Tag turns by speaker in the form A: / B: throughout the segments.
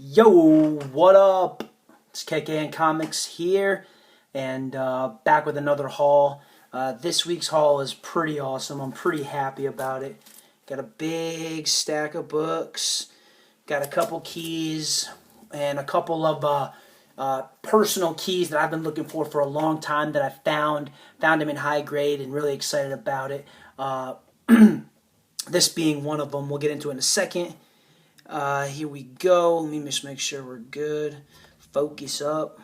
A: Yo, what up? It's KKN Comics here, and back with another haul. This week's haul is pretty awesome. I'm pretty happy about it. Got a big stack of books, got a couple keys, and a couple of personal keys that I've been looking for a long time that I found them in high grade and really excited about it. This being one of them. We'll get into it in a second. Here we go. Let me just make sure we're good. Focus up.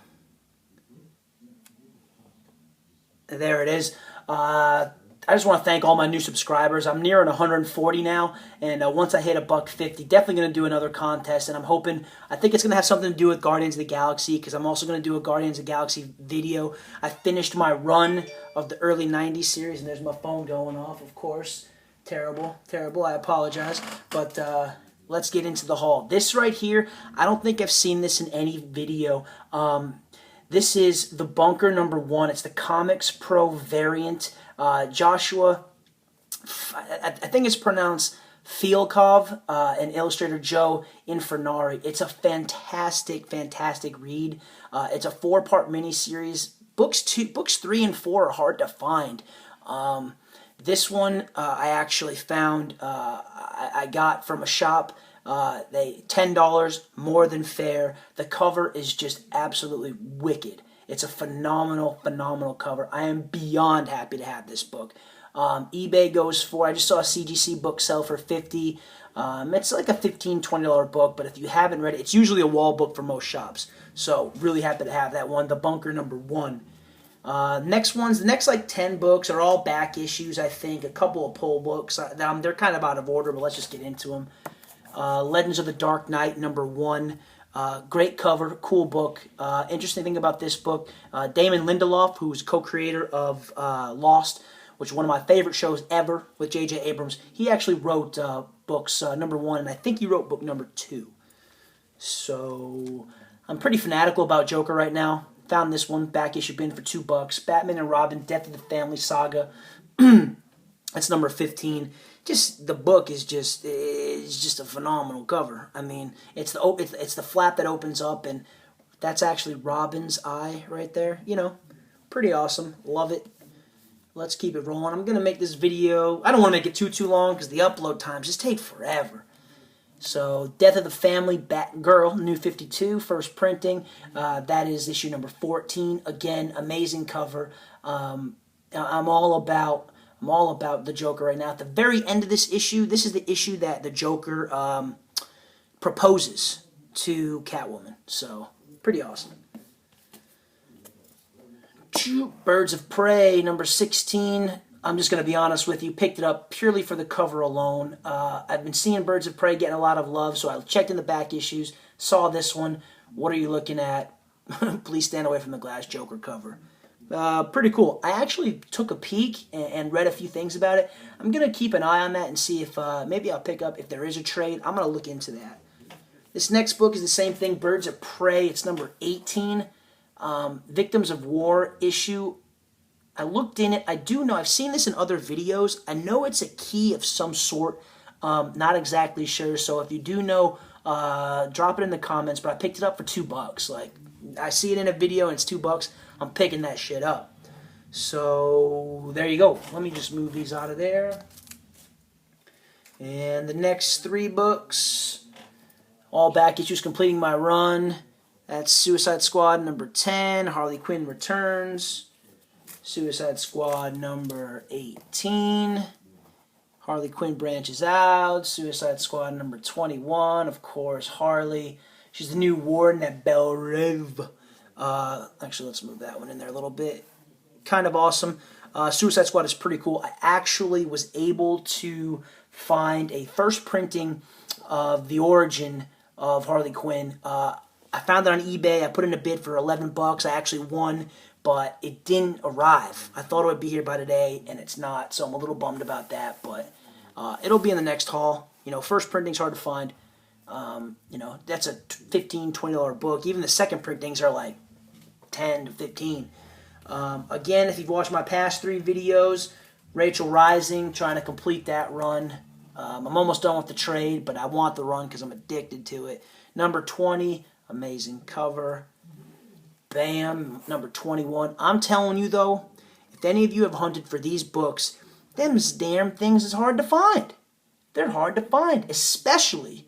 A: There it is. I just want to thank all my new subscribers. I'm nearing 140 now, and once I hit $150, definitely going to do another contest, and I'm hoping, I think it's going to have something to do with Guardians of the Galaxy, because I'm also going to do a Guardians of the Galaxy video. I finished my run of the early 90s series, and there's my phone going off, of course. Terrible, I apologize, but let's get into the haul. This right here, I don't think I've seen this in any video. This is the Bunker #1. It's the Comics Pro variant. Joshua, I think it's pronounced Fialkov, and illustrator Joe Infernari. It's a fantastic read. It's a 4-part miniseries. Books 3 and 4 are hard to find. This one I actually found, I got from a shop. They $10, more than fair. The cover is just absolutely wicked. It's a phenomenal cover. I am beyond happy to have this book. eBay goes for, I just saw a CGC book sell for $50. It's like a $15, $20 book, but if you haven't read it, it's usually a wall book for most shops. So really happy to have that one, the Bunker #1. The next like 10 books are all back issues, I think. A couple of pull books. They're kind of out of order, but let's just get into them. Legends of the Dark Knight #1. Great cover, cool book. Interesting thing about this book, Damon Lindelof, who's co-creator of Lost, which is one of my favorite shows ever with J.J. Abrams, he actually wrote books #1, and I think he wrote book #2. So I'm pretty fanatical about Joker right now. Found this one back issue bin for $2. Batman and Robin, Death of the Family Saga. That's number 15. Just the book is just a phenomenal cover. I mean, it's the flap that opens up, and that's actually Robin's eye right there. You know, pretty awesome. Love it. Let's keep it rolling. I'm gonna make this video. I don't want to make it too long because the upload times just take forever. So, Death of the Family, Batgirl, New 52, first printing. That is issue number 14. Again, amazing cover. I'm all about the Joker right now. At the very end of this issue, this is the issue that the Joker proposes to Catwoman. So, pretty awesome. Birds of Prey, number 16. I'm just going to be honest with you, picked it up purely for the cover alone. I've been seeing Birds of Prey getting a lot of love, so I checked in the back issues, saw this one. What are you looking at? Please stand away from the glass, Joker cover. Pretty cool. I actually took a peek and read a few things about it. I'm going to keep an eye on that and see if maybe I'll pick up if there is a trade. I'm going to look into that. This next book is the same thing, Birds of Prey. It's number 18. Victims of War issue. I looked in it. I do know, I've seen this in other videos. I know it's a key of some sort. Not exactly sure. So if you do know, drop it in the comments. But I picked it up for $2. Like, I see it in a video and it's $2. I'm picking that shit up. So there you go. Let me just move these out of there. And the next 3 books, all back issues completing my run. That's Suicide Squad number 10, Harley Quinn Returns. Suicide Squad number 18. Harley Quinn branches out. Suicide Squad number 21. Of course, Harley. She's the new warden at Belle Reve. Actually, let's move that one in there a little bit. Kind of awesome. Suicide Squad is pretty cool. I actually was able to find a first printing of the origin of Harley Quinn. I found it on eBay. I put in a bid for $11. I actually won, but it didn't arrive. I thought it would be here by today, and it's not, so I'm a little bummed about that, but it'll be in the next haul. You know, first printing's hard to find. You know, that's a $15, $20 book. Even the second printings are like $10 to $15. Again, if you've watched my past 3 videos, Rachel Rising, trying to complete that run. I'm almost done with the trade, but I want the run because I'm addicted to it. Number 20, amazing cover. Bam, number 21. I'm telling you, though, if any of you have hunted for these books, them damn things is hard to find. They're hard to find, especially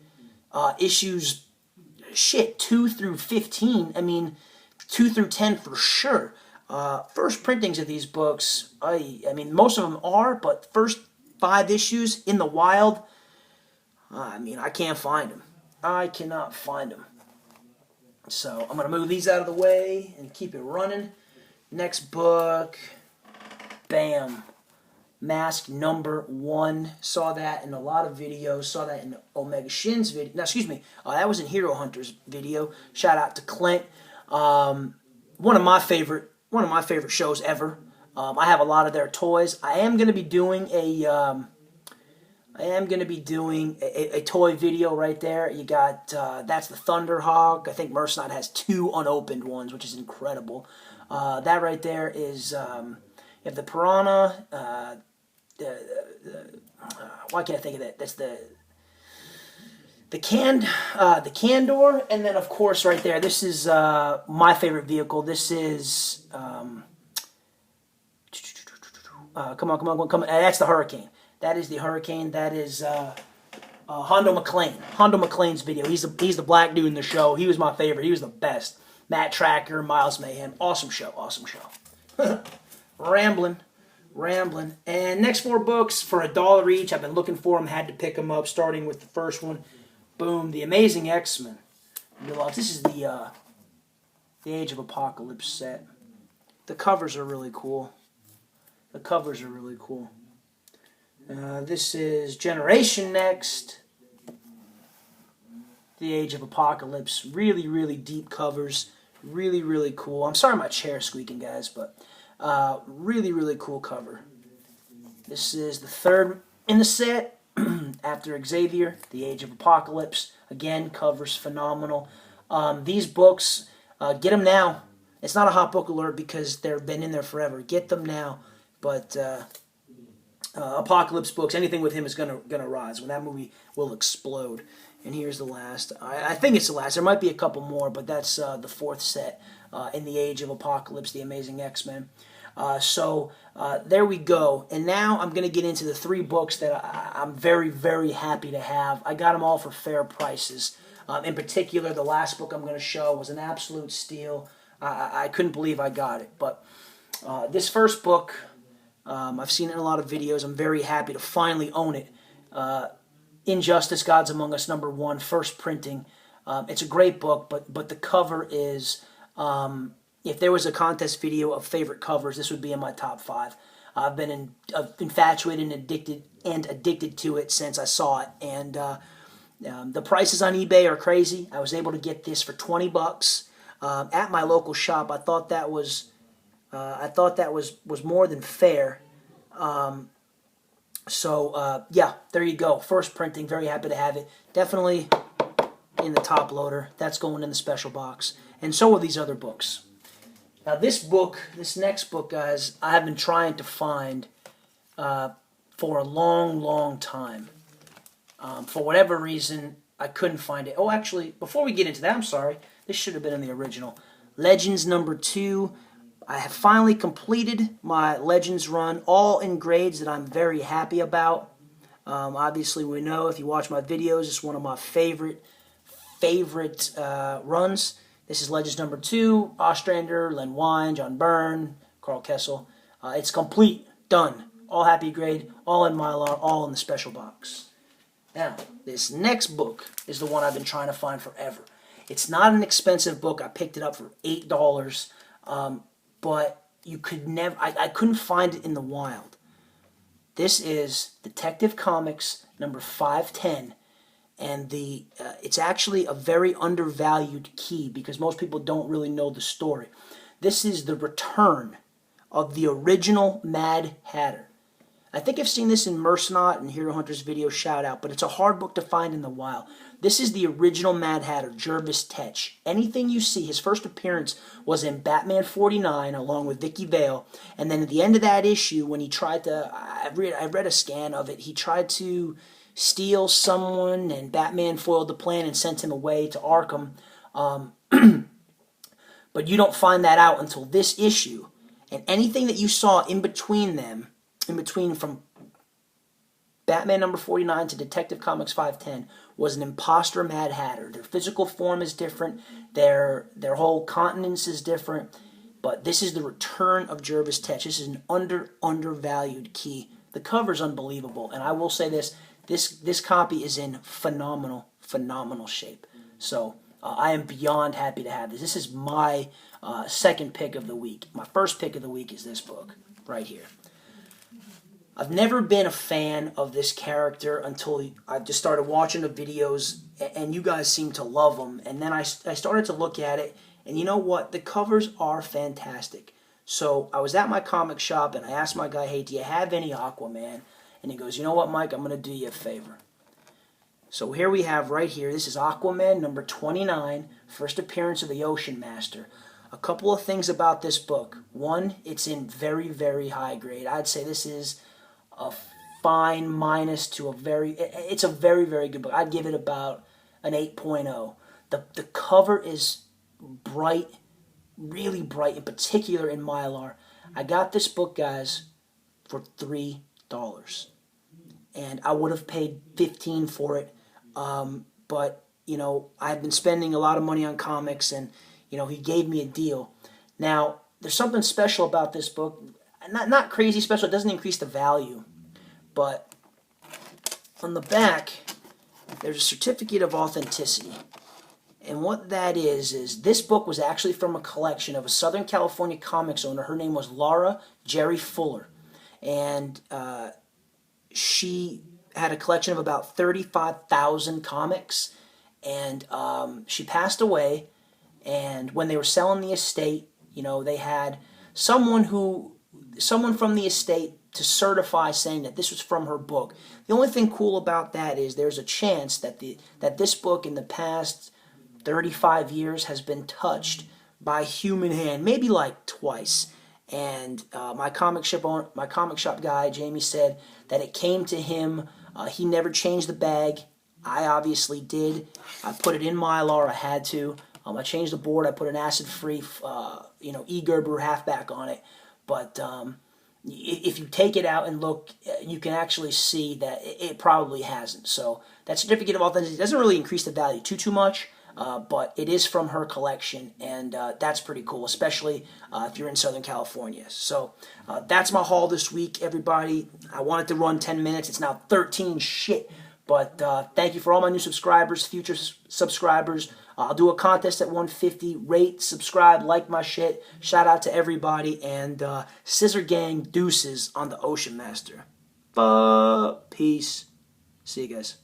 A: issues, 2 through 15. I mean, 2 through 10 for sure. First printings of these books, I mean, most of them are, but first 5 issues in the wild, I mean, I can't find them. I cannot find them. So I'm going to move these out of the way and keep it running. Next book, bam. Mask number 1. Saw that in a lot of videos. Saw that in Omega Shin's video. No, excuse me. That was in Hero Hunter's video. Shout out to Clint. One of my favorite shows ever. I have a lot of their toys. I am going to be doing a toy video right there. You got that's the Thunderhawk. I think Mercenot has 2 unopened ones, which is incredible. That right there is you have the Piranha. Why can't I think of that? That's the Candor, and then of course right there. This is my favorite vehicle. This is come on. That's the Hurricane. That is the Hurricane. That is Hondo McLean. Hondo McLean's video. He's the black dude in the show. He was my favorite. He was the best. Matt Tracker, Miles Mayhem. Awesome show. Rambling. And next 4 books for $1 each. I've been looking for them. Had to pick them up. Starting with the first one. Boom. The Amazing X-Men. This is the Age of Apocalypse set. The covers are really cool. This is Generation Next. The Age of Apocalypse. Really, really deep covers. Really, really cool. I'm sorry my chair's squeaking, guys, but really, really cool cover. This is the 3rd in the set. After Xavier, The Age of Apocalypse. Again, covers phenomenal. These books, get them now. It's not a hot book alert because they've been in there forever. Get them now. But Apocalypse books, anything with him is gonna rise. When that movie will explode. And here's the last. I think it's the last. There might be a couple more, but that's the 4th set in the Age of Apocalypse, The Amazing X-Men. So there we go. And now I'm going to get into the 3 books that I'm very, very happy to have. I got them all for fair prices. In particular, the last book I'm going to show was an absolute steal. I couldn't believe I got it. But this first book, I've seen it in a lot of videos. I'm very happy to finally own it. Injustice, Gods Among Us, number 1, first printing. It's a great book, but the cover is... if there was a contest video of favorite covers, this would be in my top 5. I've been infatuated and addicted to it since I saw it. And the prices on eBay are crazy. I was able to get this for $20 at my local shop. I thought that was more than fair. Yeah, there you go. First printing. Very happy to have it. Definitely in the top loader. That's going in the special box. And so are these other books. Now this next book, guys, I have been trying to find for a long, long time. For whatever reason, I couldn't find it. Oh, actually, before we get into that, I'm sorry. This should have been in the original. Legends number 2. I have finally completed my Legends run, all in grades that I'm very happy about. Obviously, we know if you watch my videos, it's one of my favorite runs. This is Legends number 2, Ostrander, Len Wein, John Byrne, Carl Kessel. It's complete, done. All happy grade, all in Mylar, all in the special box. Now, this next book is the one I've been trying to find forever. It's not an expensive book. I picked it up for $8, but you could never. I couldn't find it in the wild. This is Detective Comics number 510. And it's actually a very undervalued key because most people don't really know the story. This is the return of the original Mad Hatter. I think I've seen this in Mercenot and Hero Hunter's video, shout out, but it's a hard book to find in the wild. This is the original Mad Hatter, Jervis Tetch. Anything you see, his first appearance was in Batman 49 along with Vicky Vale, and then at the end of that issue when he tried to, I read a scan of it, he tried to steals someone, and Batman foiled the plan and sent him away to Arkham. But you don't find that out until this issue. And anything that you saw in between them, in between from Batman number 49 to Detective Comics 510, was an imposter Mad Hatter. Their physical form is different. Their whole countenance is different. But this is the return of Jervis Tetch. This is an undervalued key. The cover's unbelievable. And I will say this copy is in phenomenal shape. So I am beyond happy to have this. This is my second pick of the week. My first pick of the week is this book right here. I've never been a fan of this character until I just started watching the videos, and you guys seem to love him. And then I started to look at it, and you know what? The covers are fantastic. So I was at my comic shop, and I asked my guy, hey, do you have any Aquaman? And he goes, you know what, Mike? I'm going to do you a favor. So here we have right here, this is Aquaman number 29, first appearance of the Ocean Master. A couple of things about this book. One, it's in very high grade. I'd say this is a fine minus to a it's a very good book. I'd give it about an 8.0. The cover is bright, really bright, in particular in Mylar. I got this book, guys, for $3. And I would have paid $15 for it. But, you know, I've been spending a lot of money on comics, and, you know, he gave me a deal. Now, there's something special about this book. Not crazy special. It doesn't increase the value. But on the back, there's a certificate of authenticity. And what that is this book was actually from a collection of a Southern California comics owner. Her name was Laura Jerry Fuller. And she had a collection of about 35,000 comics. And she passed away. And when they were selling the estate, you know, they had someone from the estate to certify saying that this was from her book. The only thing cool about that is there's a chance that this book in the past 35 years has been touched by human hand, maybe like twice. And my comic shop guy, Jamie, said that it came to him. He never changed the bag. I obviously did. I put it in Mylar. I had to. I changed the board. I put an acid-free, E. Gerber halfback on it. But if you take it out and look, you can actually see that it probably hasn't. So that certificate of authenticity doesn't really increase the value too much, but it is from her collection, and that's pretty cool, especially if you're in Southern California. So that's my haul this week, everybody. I wanted to run 10 minutes. It's now 13 shit. But thank you for all my new subscribers, future subscribers. I'll do a contest at 150. Rate, subscribe, like my shit. Shout out to everybody. And Scissor Gang deuces on the Ocean Master. Peace. See you guys.